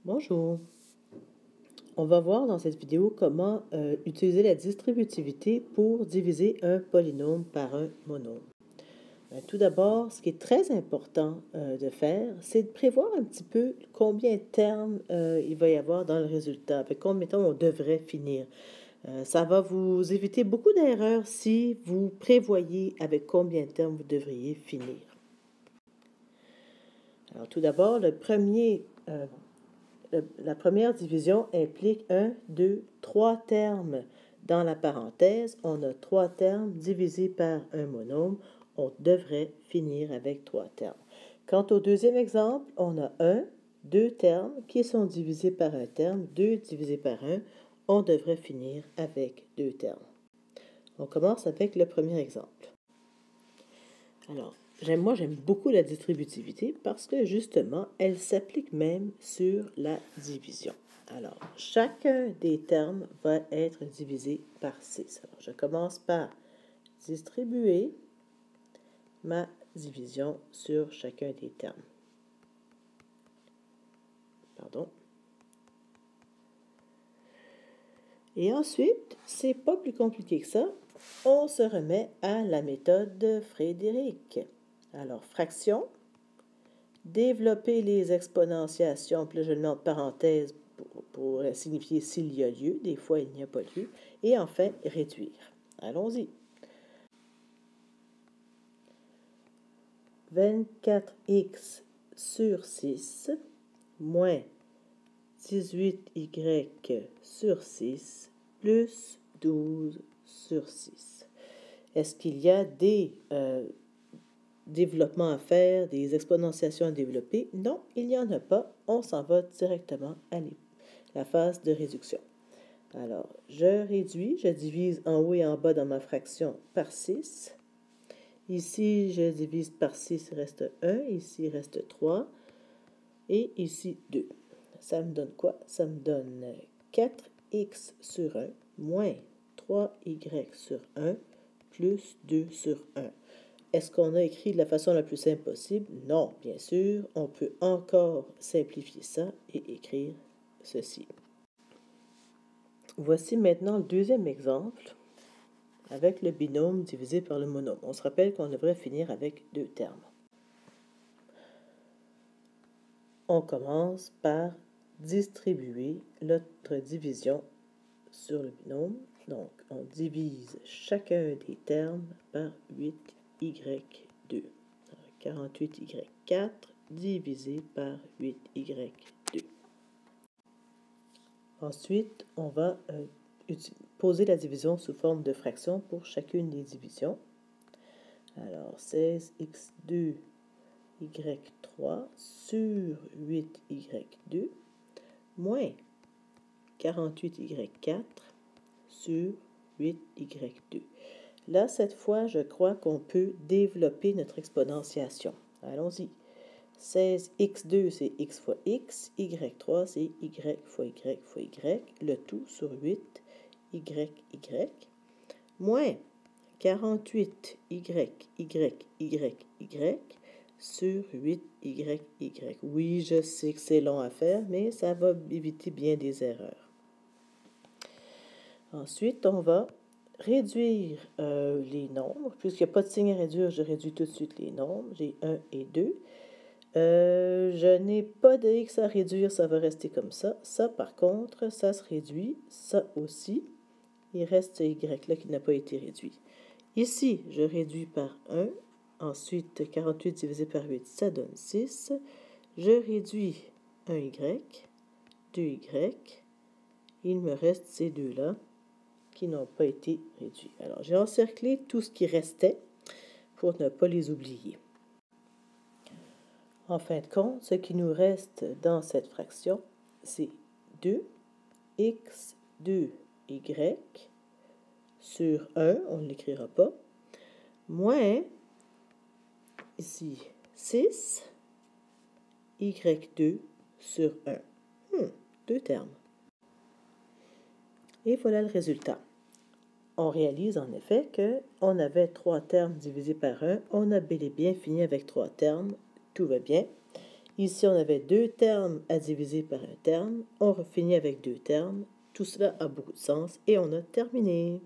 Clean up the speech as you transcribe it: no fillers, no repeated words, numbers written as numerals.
Bonjour, on va voir dans cette vidéo comment utiliser la distributivité pour diviser un polynôme par un monôme. Tout d'abord, ce qui est très important de faire, c'est de prévoir un petit peu combien de termes il va y avoir dans le résultat, avec combien de temps on devrait finir. Ça va vous éviter beaucoup d'erreurs si vous prévoyez avec combien de termes vous devriez finir. Alors tout d'abord, la première division implique 1, 2, 3 termes. Dans la parenthèse, on a 3 termes divisés par un monôme. On devrait finir avec 3 termes. Quant au deuxième exemple, on a 1, 2 termes qui sont divisés par un terme, 2 divisé par 1. On devrait finir avec 2 termes. On commence avec le premier exemple. Alors, j'aime beaucoup la distributivité parce que justement, elle s'applique même sur la division. Alors, chacun des termes va être divisé par 6. Alors, je commence par distribuer ma division sur chacun des termes. Pardon. Et ensuite, c'est pas plus compliqué que ça. On se remet à la méthode de Frédéric. Alors, fraction, développer les exponentiations, puis là, je le mets en parenthèse pour signifier s'il y a lieu. Des fois, il n'y a pas lieu. Et enfin, réduire. Allons-y. 24x sur 6 moins 18y sur 6 plus 12 sur 6. Est-ce qu'il y a des développements à faire, des exponentiations à développer? Non, il n'y en a pas. On s'en va directement à la phase de réduction. Alors, je réduis, je divise en haut et en bas dans ma fraction par 6. Ici, je divise par 6, il reste 1. Ici, il reste 3. Et ici, 2. Ça me donne quoi? Ça me donne 4x sur 1 moins 3y sur 1 plus 2 sur 1. Est-ce qu'on a écrit de la façon la plus simple possible? Non, bien sûr. On peut encore simplifier ça et écrire ceci. Voici maintenant le deuxième exemple avec le binôme divisé par le monôme. On se rappelle qu'on devrait finir avec 2 termes. On commence par distribuer notre division sur le binôme. Donc, on divise chacun des termes par 8y2. 48y4 divisé par 8y2. Ensuite, on va poser la division sous forme de fraction pour chacune des divisions. Alors, 16x2 y3 sur 8y2 moins 48y4 sur 8y2. Là, cette fois, je crois qu'on peut développer notre exponentiation. Allons-y. 16x2, c'est x fois x. y3, c'est y fois y fois y. Le tout sur 8, y, moins 48 y sur 8 y. Oui, je sais que c'est long à faire, mais ça va éviter bien des erreurs. Ensuite, on va réduire les nombres. Puisqu'il n'y a pas de signe à réduire, je réduis tout de suite les nombres. J'ai 1 et 2. Je n'ai pas de x à réduire, ça va rester comme ça. Ça, par contre, ça se réduit. Ça aussi. Il reste ce y là qui n'a pas été réduit. Ici, je réduis par 1. Ensuite, 48 divisé par 8, ça donne 6. Je réduis 1y, 2y. Il me reste ces deux-là qui n'ont pas été réduits. Alors, j'ai encerclé tout ce qui restait pour ne pas les oublier. En fin de compte, ce qui nous reste dans cette fraction, c'est 2x2y sur 1, on ne l'écrira pas, moins, ici, 6, y2 sur 1. Deux termes. Et voilà le résultat. On réalise en effet qu'on avait 3 termes divisés par 1. On a bel et bien fini avec 3 termes. Tout va bien. Ici, on avait deux termes à diviser par un terme. On finit avec deux termes. Tout cela a beaucoup de sens et on a terminé.